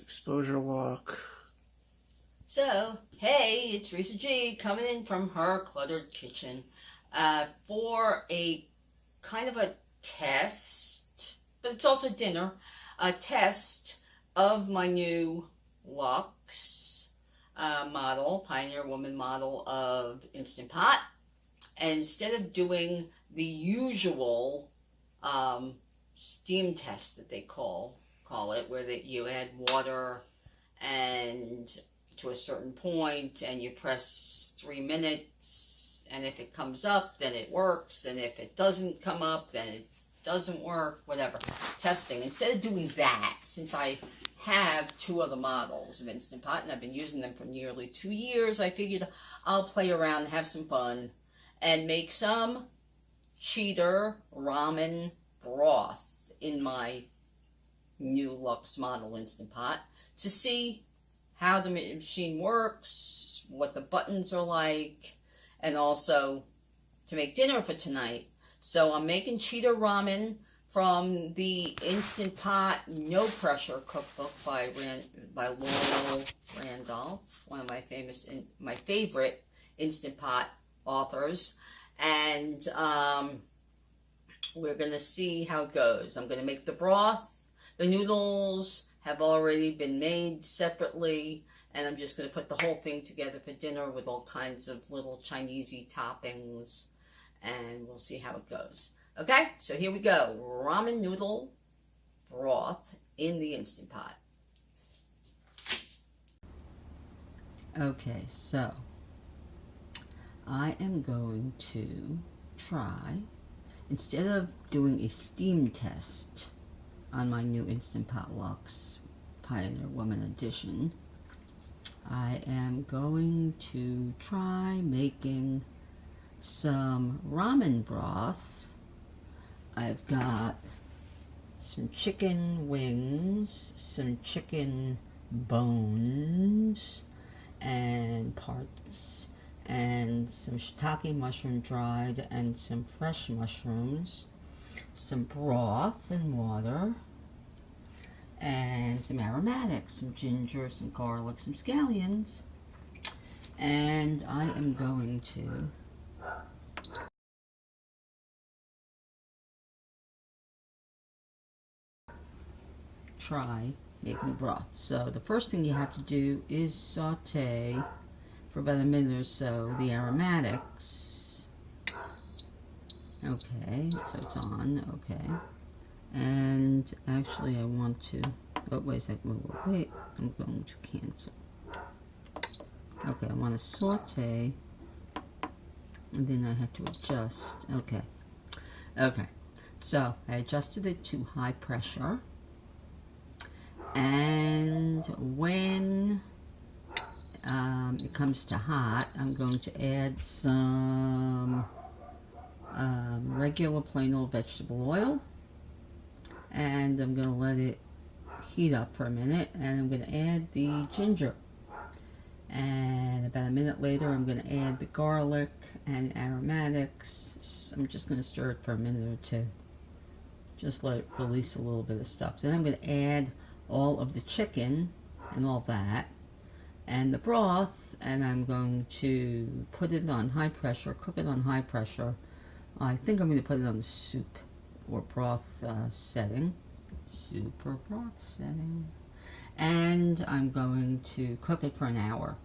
exposure lock. So, hey, it's Risa G coming in from her cluttered kitchen for a kind of a test, but it's also dinner, a test of my new Lux model, Pioneer Woman model of Instant Pot. And instead of doing the usual steam test that they call it, where you add water and to a certain point and you press 3 minutes, and if it comes up then it works, and if it doesn't come up then it doesn't work, whatever testing. Instead of doing that, since I have 2 other models of Instant Pot and I've been using them for nearly 2 years, I figured I'll play around and have some fun and make some Cheater Ramen broth in my new Lux model Instant Pot to see how the machine works, what the buttons are like, and also to make dinner for tonight. So I'm making Cheater Ramen from the Instant Pot No Pressure Cookbook by Laurel, Randolph, one of my favorite Instant Pot authors. And we're going to see how it goes. I'm going to make the broth. The noodles have already been made separately, and I'm just going to put the whole thing together for dinner with all kinds of little Chinesey toppings, and we'll see how it goes. Okay, so here we go. Ramen noodle broth in the Instant Pot. Okay, so I am going to try, instead of doing a steam test on my new Instant Pot Lux Pioneer Woman Edition, I am going to try making some ramen broth. I've got some chicken wings, some chicken bones and parts, and some shiitake mushroom dried, and some fresh mushrooms, some broth and water, and some aromatics, some ginger, some garlic, some scallions. And I am going to try making broth. So the first thing you have to do is saute for about a minute or so the aromatics. Okay, so it's on. Okay, and actually I want to, oh wait a second, wait, I'm going to cancel. Okay, I want to saute, and then I have to adjust. Okay, so I adjusted it to high pressure, and when it comes to hot, I'm going to add some regular plain old vegetable oil, and I'm going to let it heat up for a minute, and I'm going to add the ginger, and about a minute later I'm going to add the garlic and aromatics. I'm just going to stir it for a minute or two, just let it release a little bit of stuff. Then I'm going to add all of the chicken and all that and the broth, and I'm going to put it on high pressure, cook it on high pressure. I think I'm going to put it on the soup or broth setting. Soup or broth setting. And I'm going to cook it for an hour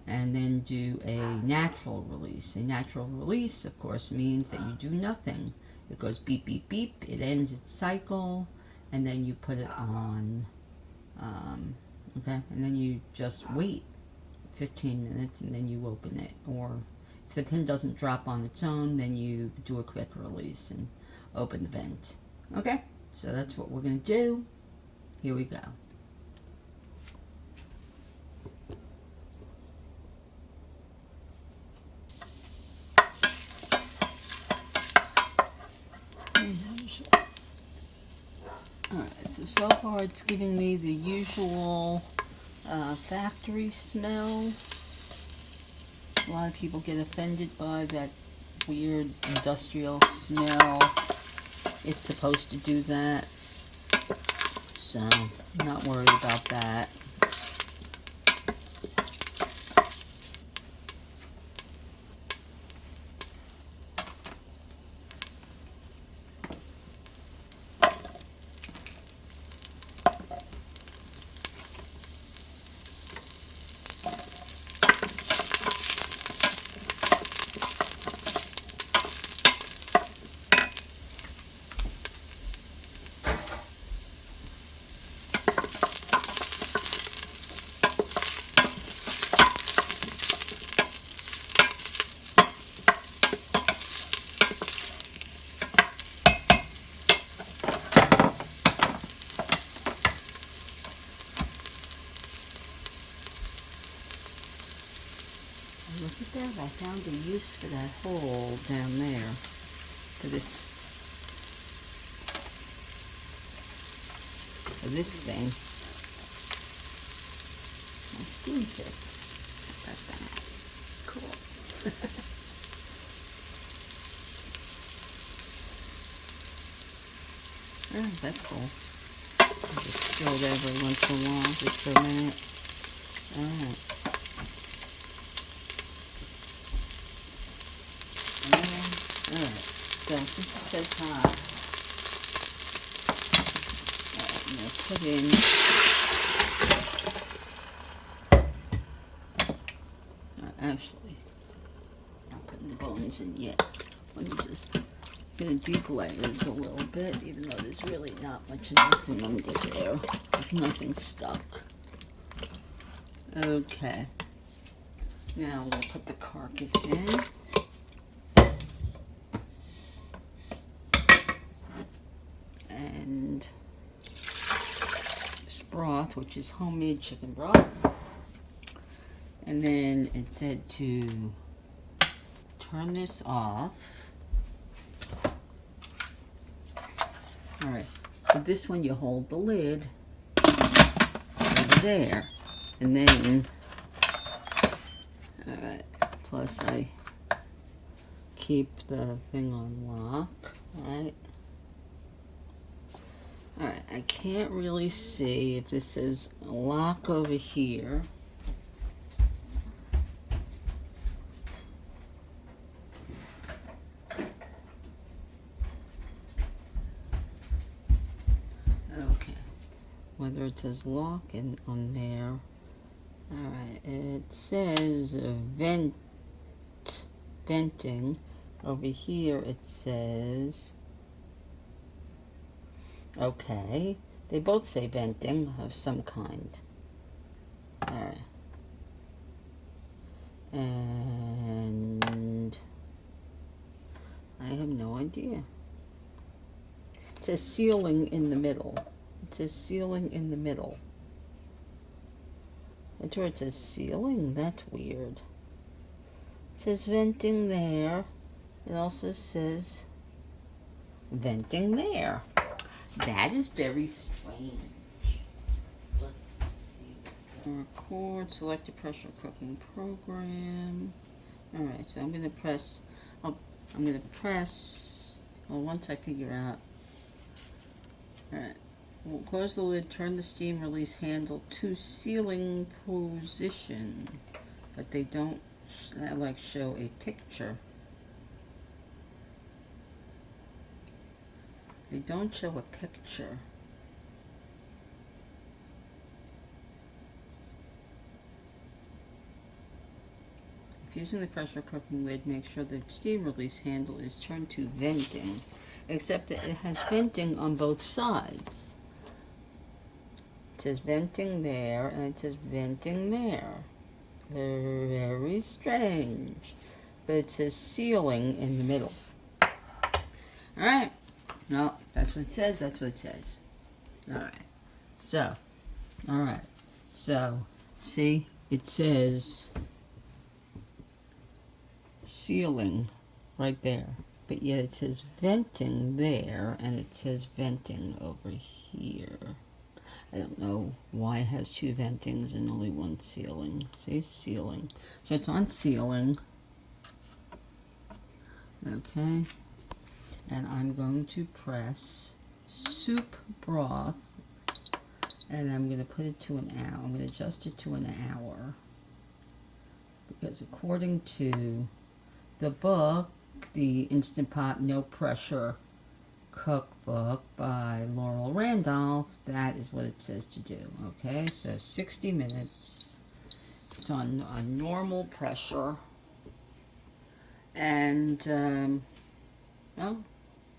and then do a natural release. A natural release, of course, means that you do nothing. It goes beep, beep, beep. It ends its cycle, and then you put it on, okay, and then you just wait 15 minutes, and then you open it. Or if the pin doesn't drop on its own, then you do a quick release and open the vent. Okay, so that's what we're going to do. Here we go. Alright, so far it's giving me the usual factory smell. A lot of people get offended by that weird industrial smell. It's supposed to do that. so I'm not worried about that. Look at that, I found a use for that hole down there, for this thing. My spoon fits. How about that? Cool. Oh, that's cool. I'll just stir it every once in a while, just for a minute. Alright. Alright, so since it says hot, I'm going to put in actually, not putting the bones in yet. Let me just going to deglaze a little bit, even though there's really not much nothing under there. There's nothing stuck. Okay. Now we'll put the carcass in. And this broth, which is homemade chicken broth. And then it said to turn this off. Alright, with this one you hold the lid over there. And then, alright, plus I keep the thing on lock, alright. Alright, I can't really see if this says lock over here. Okay, whether it says lock and on there. Alright, it says venting. Over here it says, okay, they both say venting of some kind. Alright. And I have no idea. It says sealing in the middle. It says sealing in the middle. That's where it says sealing. That's weird. It says venting there. It also says venting there. That is very strange. Let's see. Record, select a pressure cooking program. Alright, so I'm going to press, well, once I figure out. Alright, we'll close the lid, turn the steam release handle to sealing position. But they don't, like, show a picture. They don't show a picture. If using the pressure cooking lid, make sure the steam release handle is turned to venting, except that it has venting on both sides. It says venting there, and it says venting there. Very strange. But it says sealing in the middle. Alright. No, that's what it says, that's what it says. Alright. So, see, it says sealing right there. But yet it says venting there, and it says venting over here. I don't know why it has two ventings and only one sealing. See, sealing. So it's on sealing. Okay. And I'm going to press soup broth And I'm going to put it to an hour. I'm going to adjust it to an hour. Because according to the book, the Instant Pot No Pressure Cookbook by Laurel Randolph, that is what it says to do. Okay, so 60 minutes. It's on a normal pressure. And, well,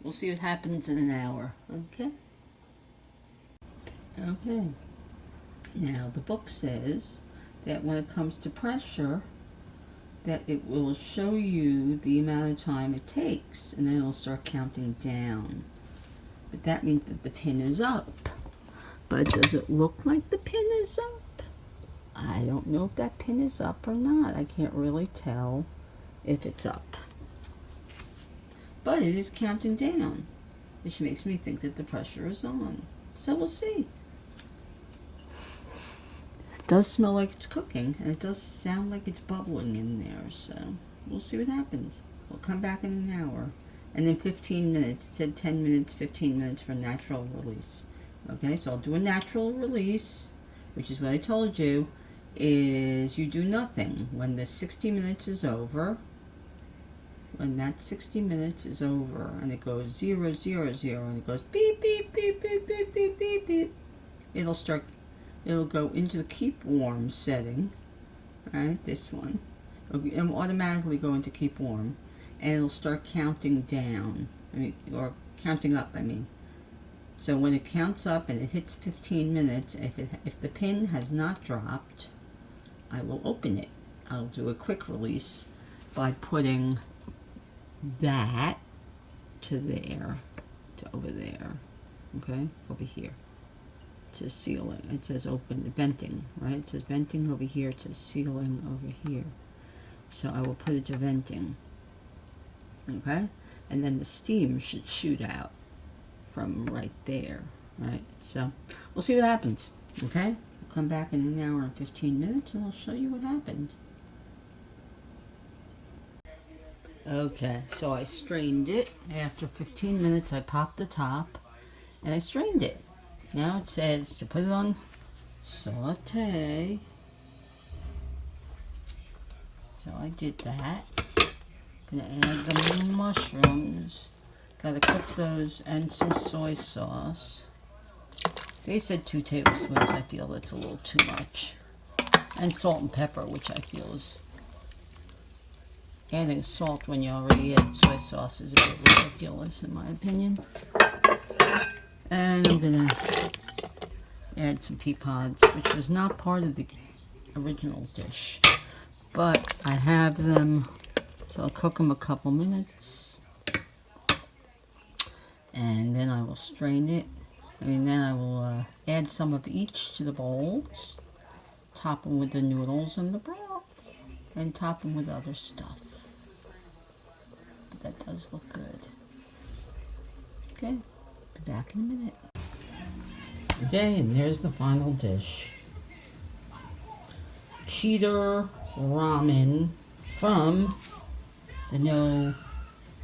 we'll see what happens in an hour. Okay? Okay. Now, the book says that when it comes to pressure, that it will show you the amount of time it takes, and then it'll start counting down. But that means that the pin is up. But does it look like the pin is up? I don't know if that pin is up or not. I can't really tell if it's up. But it is counting down, which makes me think that the pressure is on. So we'll see. It does smell like it's cooking, and it does sound like it's bubbling in there, so we'll see what happens. We'll come back in an hour. And then 15 minutes. It said 10 minutes, 15 minutes for natural release. Okay, so I'll do a natural release, which is what I told you, is you do nothing. When the 60 minutes is over, when that 60 minutes is over, and it goes 0, 0, 0, and it goes beep, beep, beep, beep, beep, beep, beep, beep, it'll go into the keep warm setting, right, this one. It'll automatically go into keep warm, and it'll start counting down, or counting up, I mean. So when it counts up and it hits 15 minutes, if the pin has not dropped, I will open it. I'll do a quick release by putting that to there, to over there, okay, over here. It says sealing. It says open, venting, right? It says venting over here. It says sealing over here. So I will put it to venting, okay? And then the steam should shoot out from right there, right? So we'll see what happens, okay? We'll come back in an hour and 15 minutes and I'll show you what happened. Okay, so I strained it. After 15 minutes, I popped the top and I strained it. Now it says to put it on saute. So I did that. Gonna add the mushrooms. Gotta cook those and some soy sauce. They said 2 tablespoons. I feel that's a little too much. And salt and pepper, which I feel is adding salt when you already add soy sauce is a bit ridiculous in my opinion. And I'm gonna add some pea pods, which was not part of the original dish, but I have them, so I'll cook them a couple minutes, and then I will strain it. Then I will add some of each to the bowls, top them with the noodles and the broth, and top them with other stuff. But that does look good. Okay. Be back in a minute. Okay, and there's the final dish. Cheater Ramen from the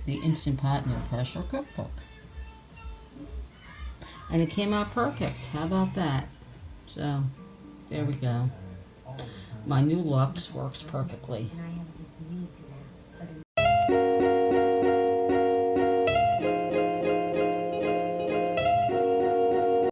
Instant Pot No Pressure Cookbook. And it came out perfect. How about that? So, there we go. My new Lux works perfectly.